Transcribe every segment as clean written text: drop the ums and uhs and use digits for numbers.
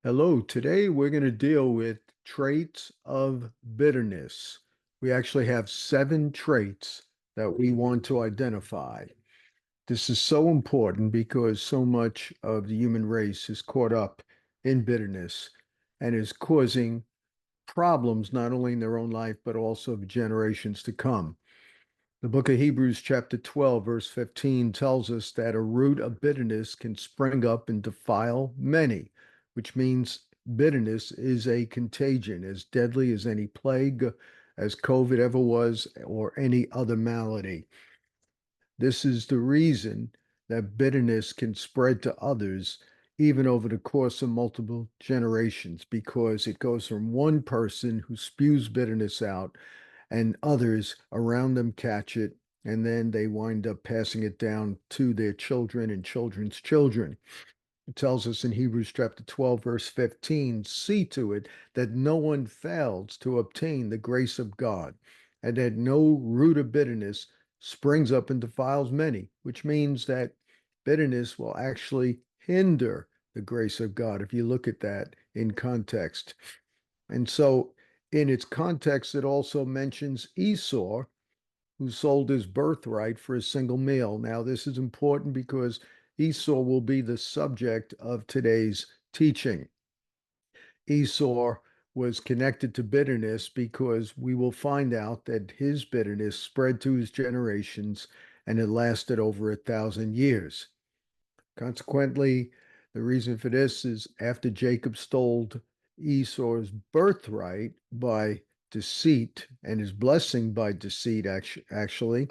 Hello, today we're going to deal with traits of bitterness. We actually have 7 traits that we want to identify. This is so important because so much of the human race is caught up in bitterness and is causing problems not only in their own life, but also of generations to come. The book of Hebrews, chapter 12, verse 15, tells us that a root of bitterness can spring up and defile many, which means bitterness is a contagion as deadly as any plague, as COVID ever was, or any other malady. This is the reason that bitterness can spread to others even over the course of multiple generations, because it goes from one person who spews bitterness out and others around them catch it, and then they wind up passing it down to their children and children's children. It tells us in Hebrews chapter 12, verse 15, see to it that no one fails to obtain the grace of God, and that no root of bitterness springs up and defiles many, which means that bitterness will actually hinder the grace of God if you look at that in context. And so, in its context, it also mentions Esau, who sold his birthright for a single meal. Now, this is important because Esau will be the subject of today's teaching. Esau was connected to bitterness because we will find out that his bitterness spread to his generations and it lasted over 1,000 years. Consequently, the reason for this is after Jacob stole Esau's birthright by deceit and his blessing by deceit, actually,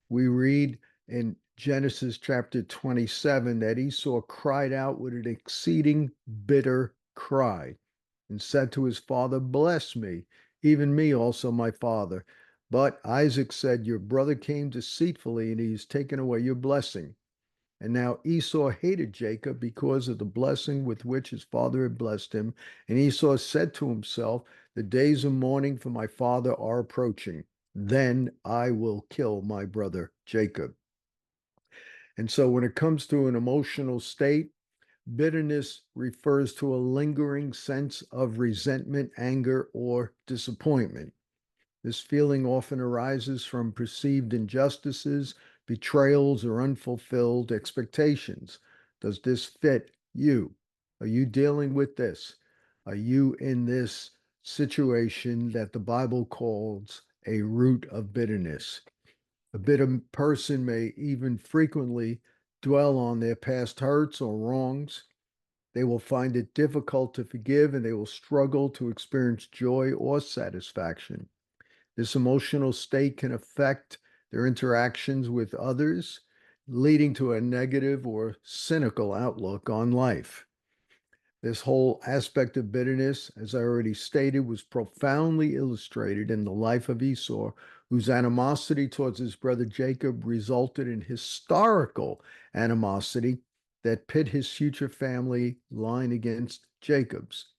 we read in Genesis chapter 27 that Esau cried out with an exceeding bitter cry and said to his father, bless me, even me also, my father. But Isaac said, your brother came deceitfully and he has taken away your blessing. And now Esau hated Jacob because of the blessing with which his father had blessed him. And Esau said to himself, the days of mourning for my father are approaching. Then I will kill my brother Jacob. And so when it comes to an emotional state, bitterness refers to a lingering sense of resentment, anger, or disappointment. This feeling often arises from perceived injustices, betrayals, or unfulfilled expectations. Does this fit you? Are you dealing with this? Are you in this situation that the Bible calls a root of bitterness? A bitter person may even frequently dwell on their past hurts or wrongs. They will find it difficult to forgive and they will struggle to experience joy or satisfaction. This emotional state can affect their interactions with others, leading to a negative or cynical outlook on life. This whole aspect of bitterness, as I already stated, was profoundly illustrated in the life of Esau, whose animosity towards his brother Jacob resulted in historical animosity that pit his future family line against Jacob's.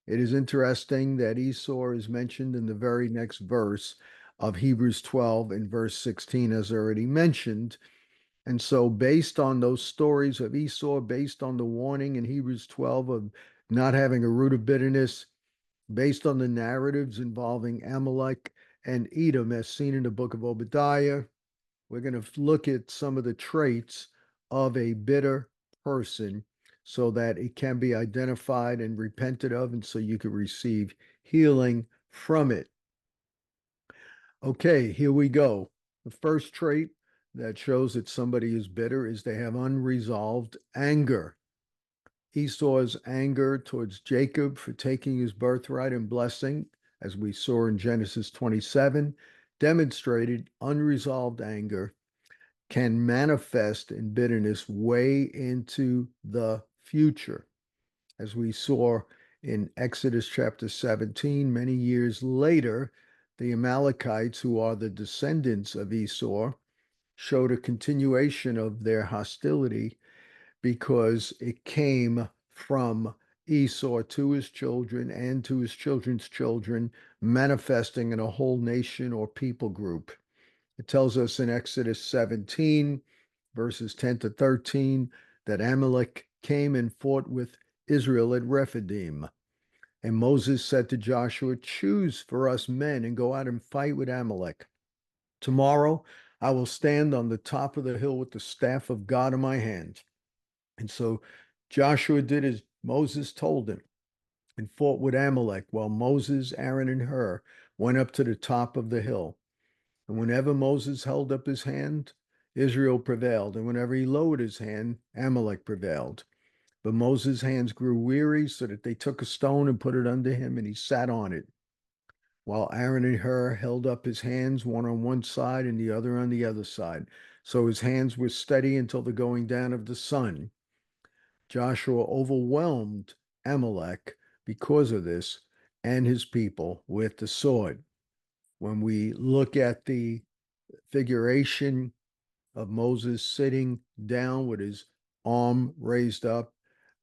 It is interesting that Esau is mentioned in the very next verse of Hebrews 12 and verse 16, as already mentioned. And so, based on those stories of Esau, based on the warning in Hebrews 12 of not having a root of bitterness, based on the narratives involving Amalek and Edom, as seen in the book of Obadiah, we're going to look at some of the traits of a bitter person so that it can be identified and repented of, and so you can receive healing from it. Okay, here we go. The first trait that shows that somebody is bitter is they have unresolved anger. Esau's anger towards Jacob for taking his birthright and blessing, as we saw in Genesis 27, demonstrated unresolved anger can manifest in bitterness way into the future. As we saw in Exodus chapter 17, many years later, the Amalekites, who are the descendants of Esau, showed a continuation of their hostility because it came from Esau to his children and to his children's children, manifesting in a whole nation or people group. It tells us in Exodus 17, verses 10 to 13, that Amalek came and fought with Israel at Rephidim. And Moses said to Joshua, choose for us men and go out and fight with Amalek. Tomorrow I will stand on the top of the hill with the staff of God in my hand. And so Joshua did as Moses told him and fought with Amalek while Moses, Aaron, and Hur went up to the top of the hill. And whenever Moses held up his hand, Israel prevailed. And whenever he lowered his hand, Amalek prevailed. But Moses' hands grew weary, so that they took a stone and put it under him, and he sat on it. While Aaron and Hur held up his hands, one on one side and the other on the other side. So his hands were steady until the going down of the sun. Joshua overwhelmed Amalek because of this and his people with the sword. When we look at the figuration of Moses sitting down with his arm raised up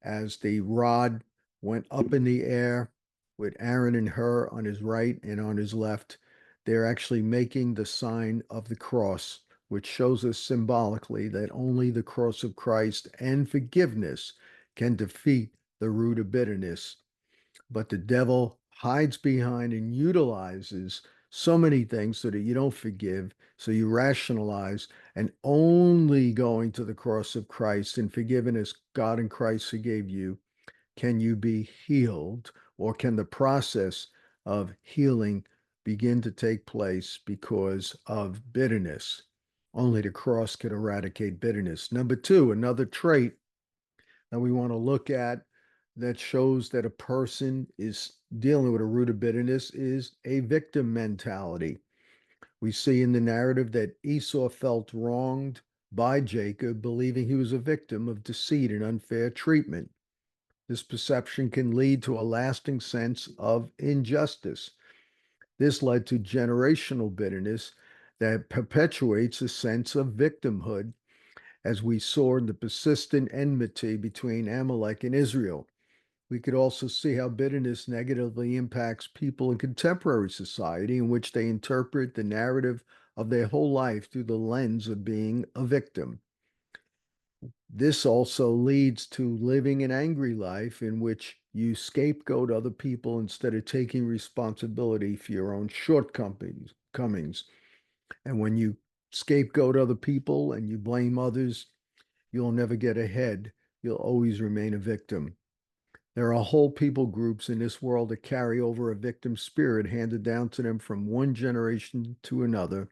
as the rod went up in the air with Aaron and Hur on his right and on his left, they're actually making the sign of the cross, which shows us symbolically that only the cross of Christ and forgiveness can defeat the root of bitterness. But the devil hides behind and utilizes so many things so that you don't forgive, so you rationalize, and only going to the cross of Christ and forgiven as God and Christ forgave you can you be healed, or can the process of healing begin to take place because of bitterness? Only the cross can eradicate bitterness. Number two, another trait that we want to look at that shows that a person is dealing with a root of bitterness is a victim mentality. We see in the narrative that Esau felt wronged by Jacob, believing he was a victim of deceit and unfair treatment. This perception can lead to a lasting sense of injustice. This led to generational bitterness that perpetuates a sense of victimhood, as we saw in the persistent enmity between Amalek and Israel. We could also see how bitterness negatively impacts people in contemporary society, in which they interpret the narrative of their whole life through the lens of being a victim. This also leads to living an angry life in which you scapegoat other people instead of taking responsibility for your own shortcomings. And when you scapegoat other people and you blame others, you'll never get ahead. You'll always remain a victim. There are whole people groups in this world that carry over a victim spirit handed down to them from one generation to another,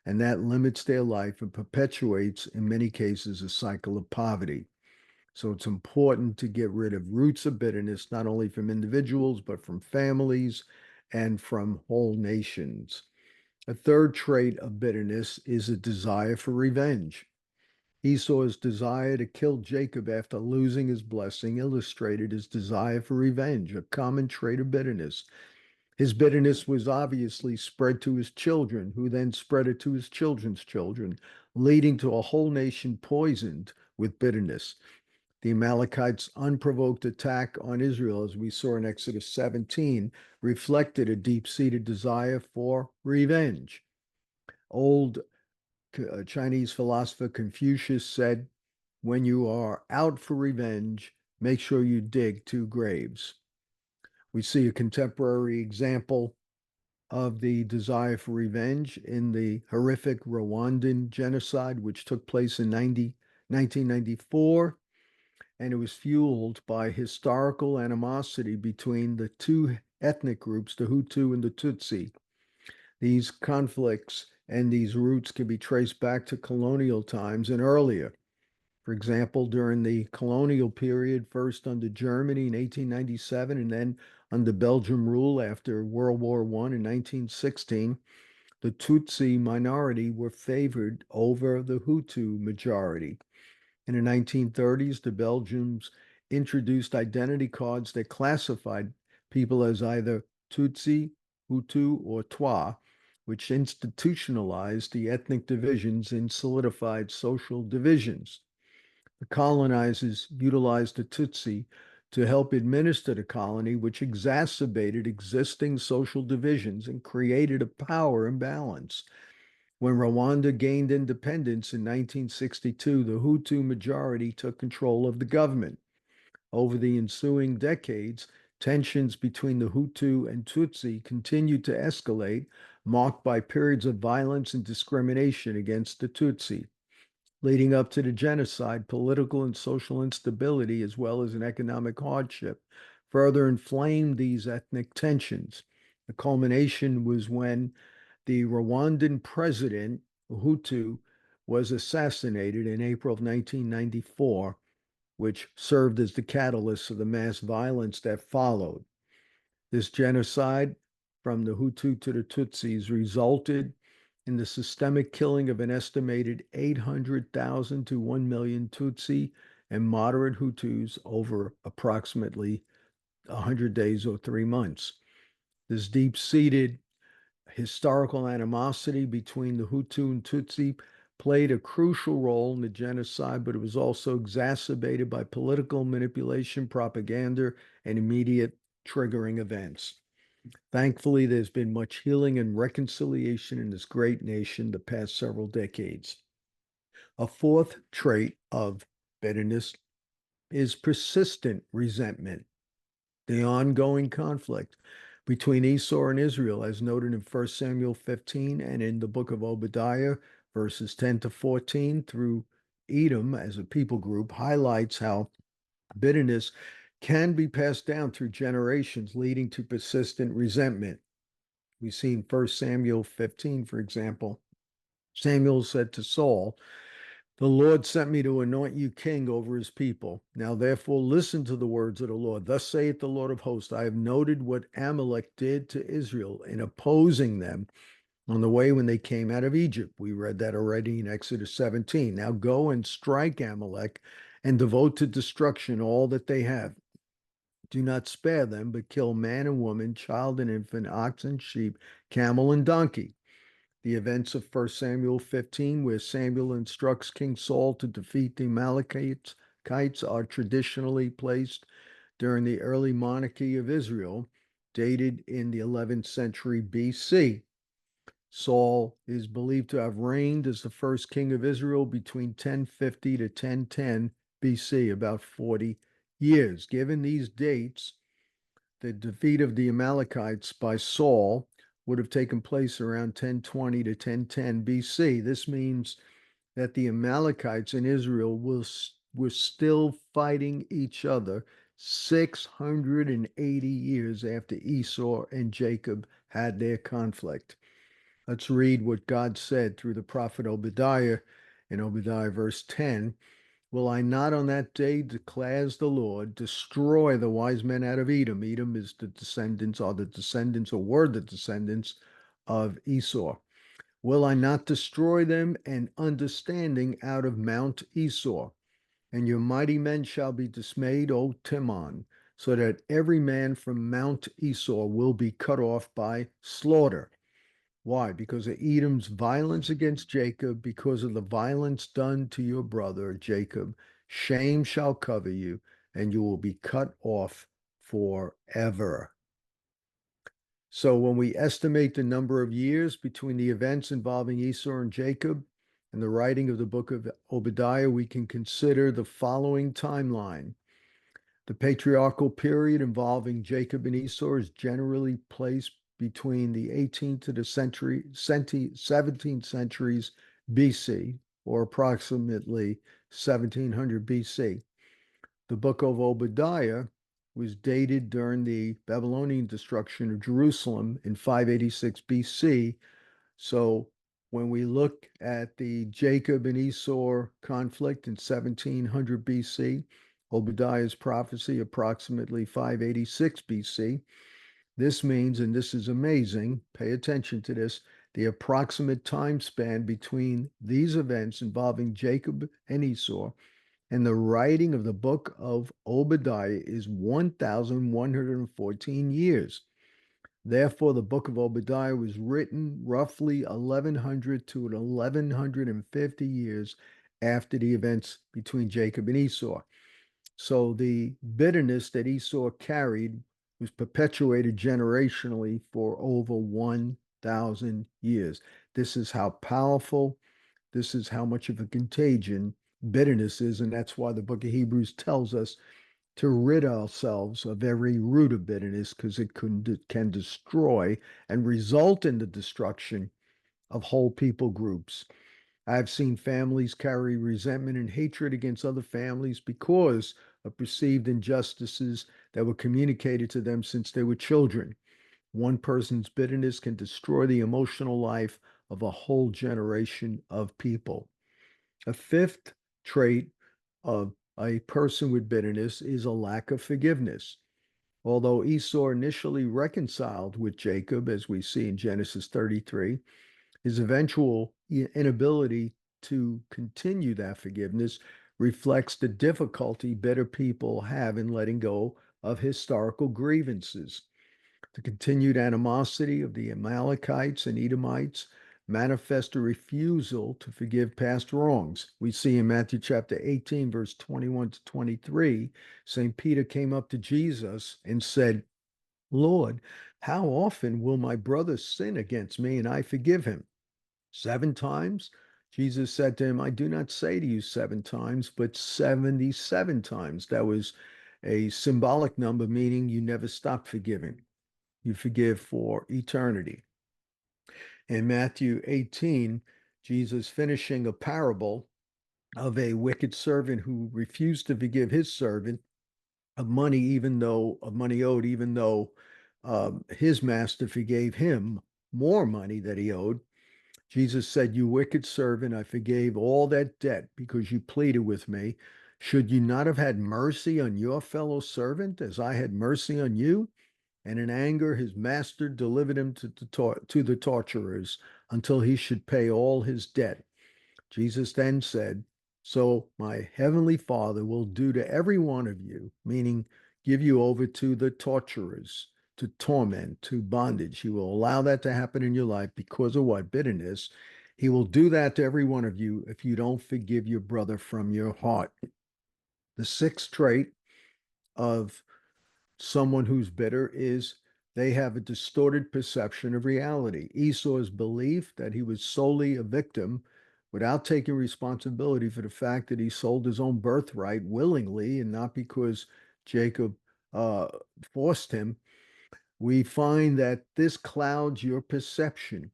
and that limits their life and perpetuates, in many cases, a cycle of poverty. So it's important to get rid of roots of bitterness, not only from individuals, but from families and from whole nations. A third trait of bitterness is a desire for revenge. Esau's desire to kill Jacob after losing his blessing illustrated his desire for revenge, a common trait of bitterness. His bitterness was obviously spread to his children, who then spread it to his children's children, leading to a whole nation poisoned with bitterness. The Amalekites' unprovoked attack on Israel, as we saw in Exodus 17, reflected a deep-seated desire for revenge. Old Chinese philosopher Confucius said, when you are out for revenge, make sure you dig two graves. We see a contemporary example of the desire for revenge in the horrific Rwandan genocide, which took place in 1994, and it was fueled by historical animosity between the two ethnic groups, the Hutu and the Tutsi. These conflicts and these roots can be traced back to colonial times and earlier. For example, during the colonial period, first under Germany in 1897 and then under Belgium rule after World War I in 1916, the Tutsi minority were favored over the Hutu majority. In the 1930s, the Belgians introduced identity cards that classified people as either Tutsi, Hutu, or Twa, which institutionalized the ethnic divisions and solidified social divisions. The colonizers utilized the Tutsi to help administer the colony, which exacerbated existing social divisions and created a power imbalance. When Rwanda gained independence in 1962, the Hutu majority took control of the government. Over the ensuing decades, tensions between the Hutu and Tutsi continued to escalate, marked by periods of violence and discrimination against the Tutsi. Leading up to the genocide, political and social instability, as well as an economic hardship, further inflamed these ethnic tensions. The culmination was when the Rwandan president, Hutu, was assassinated in April of 1994, which served as the catalyst for the mass violence that followed. This genocide from the Hutu to the Tutsis resulted in the systemic killing of an estimated 800,000 to 1 million Tutsi and moderate Hutus over approximately 100 days or 3 months. This deep seated historical animosity between the Hutu and Tutsi played a crucial role in the genocide, but it was also exacerbated by political manipulation, propaganda, and immediate triggering events. Thankfully, there's been much healing and reconciliation in this great nation the past several decades. A fourth trait of bitterness is persistent resentment. The ongoing conflict between Esau and Israel, as noted in 1 Samuel 15 and in the book of Obadiah, verses 10 to 14, through Edom as a people group, highlights how bitterness can be passed down through generations, leading to persistent resentment. We see in 1 Samuel 15, for example, Samuel said to Saul, "The Lord sent me to anoint you king over his people. Now therefore listen to the words of the Lord. Thus saith the Lord of hosts, I have noted what Amalek did to Israel in opposing them on the way when they came out of Egypt." We read that already in Exodus 17. Now go and strike Amalek and devote to destruction all that they have. Do not spare them, but kill man and woman, child and infant, ox and sheep, camel and donkey. The events of 1 Samuel 15, where Samuel instructs King Saul to defeat the Amalekites, are traditionally placed during the early monarchy of Israel, dated in the 11th century BC. Saul is believed to have reigned as the first king of Israel between 1050 to 1010 BC, about 40 years. Given these dates, the defeat of the Amalekites by Saul would have taken place around 1020 to 1010 BC. This means that the Amalekites in Israel were still fighting each other 680 years after Esau and Jacob had their conflict. Let's read what God said through the prophet Obadiah in Obadiah verse 10. Will I not on that day, declares the Lord, destroy the wise men out of Edom? Edom is the descendants, or were the descendants of Esau. Will I not destroy them and understanding out of Mount Esau? And your mighty men shall be dismayed, O Timon, so that every man from Mount Esau will be cut off by slaughter. Why? Because of Edom's violence against Jacob, because of the violence done to your brother Jacob. Shame shall cover you, and you will be cut off forever. So when we estimate the number of years between the events involving Esau and Jacob and the writing of the book of Obadiah, we can consider the following timeline. The patriarchal period involving Jacob and Esau is generally placed between the 18th to the 17th centuries BC, or approximately 1700 BC. The book of Obadiah was dated during the Babylonian destruction of Jerusalem in 586 BC. So when we look at the Jacob and Esau conflict in 1700 BC, Obadiah's prophecy approximately 586 BC, this means, and this is amazing, pay attention to this, the approximate time span between these events involving Jacob and Esau and the writing of the book of Obadiah is 1,114 years. Therefore, the book of Obadiah was written roughly 1100 to 1150 years after the events between Jacob and Esau. So the bitterness that Esau carried was perpetuated generationally for over 1,000 years. This is how powerful, this is how much of a contagion bitterness is. And that's why the book of Hebrews tells us to rid ourselves of every root of bitterness because it can destroy and result in the destruction of whole people groups. I've seen families carry resentment and hatred against other families because of perceived injustices that were communicated to them since they were children. One person's bitterness can destroy the emotional life of a whole generation of people. A fifth trait of a person with bitterness is a lack of forgiveness. Although Esau initially reconciled with Jacob, as we see in Genesis 33, his eventual inability to continue that forgiveness reflects the difficulty bitter people have in letting go of historical grievances. The continued animosity of the Amalekites and Edomites manifest a refusal to forgive past wrongs. We see in Matthew chapter 18, verse 21 to 23, St. Peter came up to Jesus and said, Lord, how often will my brother sin against me and I forgive him? 7 times? Jesus said to him, I do not say to you 7 times, but 77 times. That was a symbolic number, meaning you never stop forgiving. You forgive for eternity. In Matthew 18, Jesus finishing a parable of a wicked servant who refused to forgive his servant of money owed, even though his master forgave him more money that he owed. Jesus said, You wicked servant, I forgave all that debt because you pleaded with me. Should you not have had mercy on your fellow servant as I had mercy on you? And in anger, his master delivered him to the torturers until he should pay all his debt. Jesus then said, So my heavenly Father will do to every one of you, meaning give you over to the torturers, to torment, to bondage. He will allow that to happen in your life because of what? Bitterness. He will do that to every one of you if you don't forgive your brother from your heart. The sixth trait of someone who's bitter is they have a distorted perception of reality. Esau's belief that he was solely a victim without taking responsibility for the fact that he sold his own birthright willingly and not because Jacob uh, forced him. We find that this clouds your perception.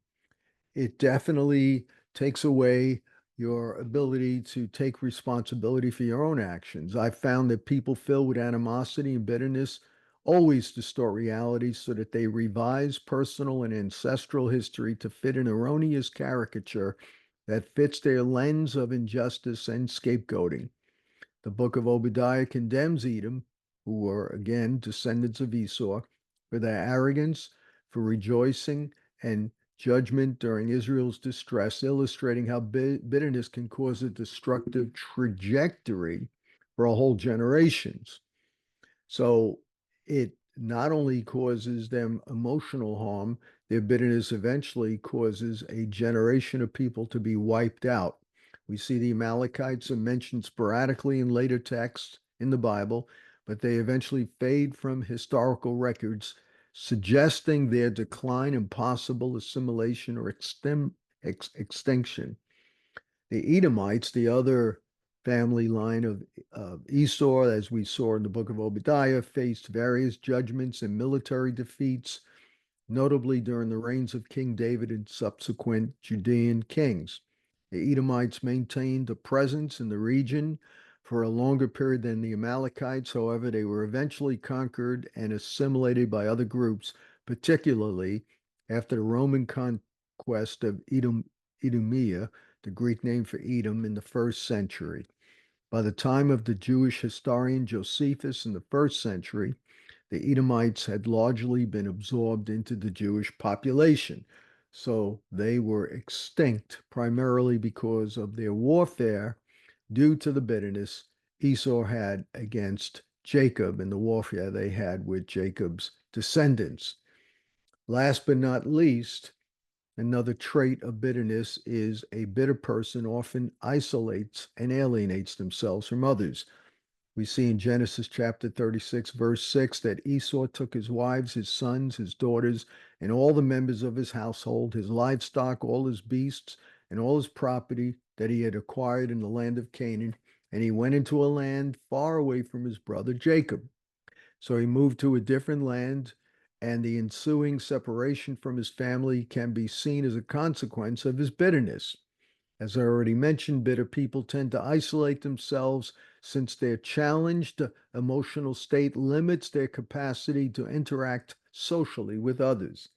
It definitely takes away your ability to take responsibility for your own actions. I've found that people filled with animosity and bitterness always distort reality so that they revise personal and ancestral history to fit an erroneous caricature that fits their lens of injustice and scapegoating. The book of Obadiah condemns Edom, who were again descendants of Esau, for their arrogance, for rejoicing, and judgment during Israel's distress, illustrating how bitterness can cause a destructive trajectory for a whole generations. So it not only causes them emotional harm, their bitterness eventually causes a generation of people to be wiped out. We see the Amalekites are mentioned sporadically in later texts in the Bible, but they eventually fade from historical records, suggesting their decline and possible assimilation or extinction. The Edomites, the other family line of Esau, as we saw in the book of Obadiah, faced various judgments and military defeats, notably during the reigns of King David and subsequent Judean kings. The Edomites maintained a presence in the region for a longer period than the Amalekites. However, they were eventually conquered and assimilated by other groups, particularly after the Roman conquest of Idumea, the Greek name for Edom, in the first century. By the time of the Jewish historian Josephus in the first century, the Edomites had largely been absorbed into the Jewish population. So they were extinct primarily because of their warfare due to the bitterness Esau had against Jacob and the warfare they had with Jacob's descendants. Last but not least, another trait of bitterness is a bitter person often isolates and alienates themselves from others. We see in Genesis chapter 36, verse 6, that Esau took his wives, his sons, his daughters, and all the members of his household, his livestock, all his beasts, and all his property that he had acquired in the land of Canaan, and he went into a land far away from his brother Jacob. So he moved to a different land, and the ensuing separation from his family can be seen as a consequence of his bitterness. As I already mentioned, bitter people tend to isolate themselves since their challenged emotional state limits their capacity to interact socially with others.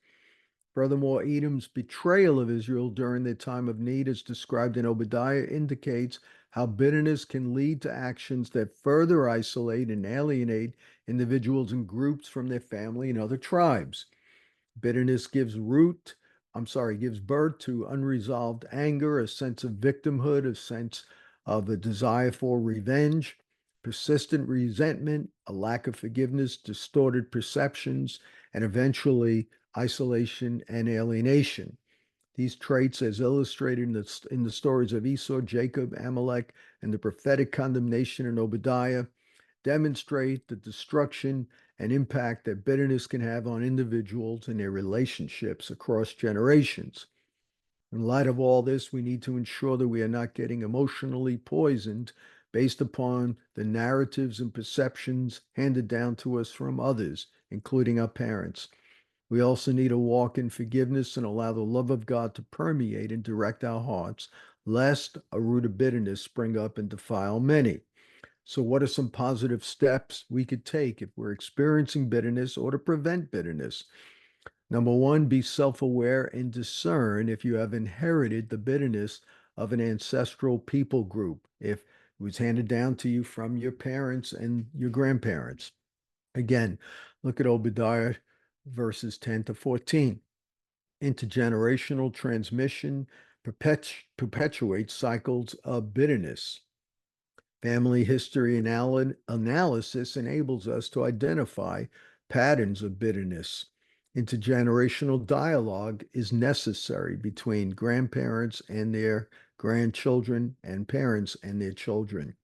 Furthermore, Edom's betrayal of Israel during their time of need, as described in Obadiah, indicates how bitterness can lead to actions that further isolate and alienate individuals and groups from their family and other tribes. Bitterness gives birth to unresolved anger, a sense of victimhood, a sense of a desire for revenge, persistent resentment, a lack of forgiveness, distorted perceptions, and eventually isolation and alienation. These traits, as illustrated in the stories of Esau, Jacob, Amalek, and the prophetic condemnation in Obadiah, demonstrate the destruction and impact that bitterness can have on individuals and their relationships across generations. In light of all this, we need to ensure that we are not getting emotionally poisoned based upon the narratives and perceptions handed down to us from others, including our parents. We also need to walk in forgiveness and allow the love of God to permeate and direct our hearts, lest a root of bitterness spring up and defile many. So, what are some positive steps we could take if we're experiencing bitterness or to prevent bitterness? Number one, be self aware and discern if you have inherited the bitterness of an ancestral people group, if it was handed down to you from your parents and your grandparents. Again, look at Obadiah verses 10 to 14. Intergenerational transmission perpetuates cycles of bitterness. Family history analysis enables us to identify patterns of bitterness. Intergenerational dialogue is necessary between grandparents and their grandchildren and parents and their children.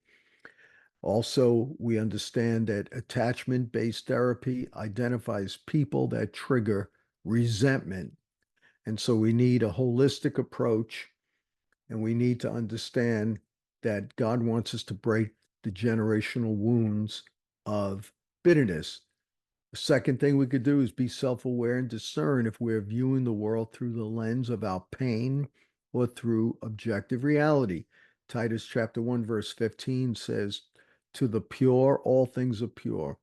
Also, we understand that attachment-based therapy identifies people that trigger resentment. And so we need a holistic approach, and we need to understand that God wants us to break the generational wounds of bitterness. The second thing we could do is be self-aware and discern if we're viewing the world through the lens of our pain or through objective reality. Titus chapter 1, verse 15 says, to the pure, all things are pure,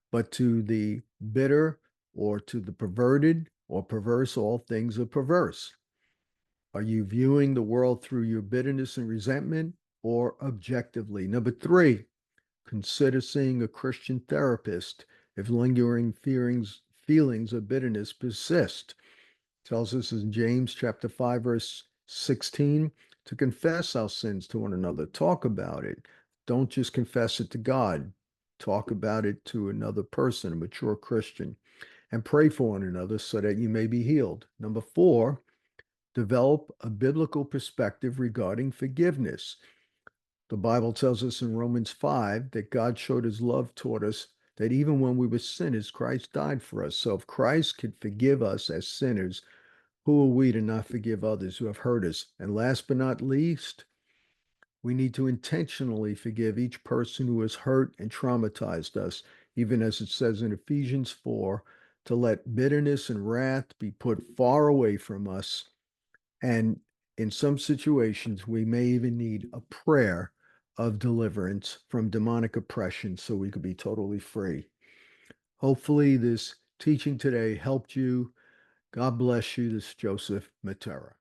but to the bitter or to the perverted or perverse, all things are perverse. Are you viewing the world through your bitterness and resentment or objectively? Number three, consider seeing a Christian therapist if lingering feelings of bitterness persist. It tells us in James chapter 5, verse 16, to confess our sins to one another. Talk about it. Don't just confess it to God. Talk about it to another person, a mature Christian, and pray for one another so that you may be healed. Number four, develop a biblical perspective regarding forgiveness. The Bible tells us in Romans 5 that God showed his love toward us, that even when we were sinners, Christ died for us. So if Christ could forgive us as sinners, who are we to not forgive others who have hurt us? And last but not least, we need to intentionally forgive each person who has hurt and traumatized us, even as it says in Ephesians 4, to let bitterness and wrath be put far away from us. And in some situations, we may even need a prayer of deliverance from demonic oppression so we could be totally free. Hopefully, this teaching today helped you. God bless you. This is Joseph Matera.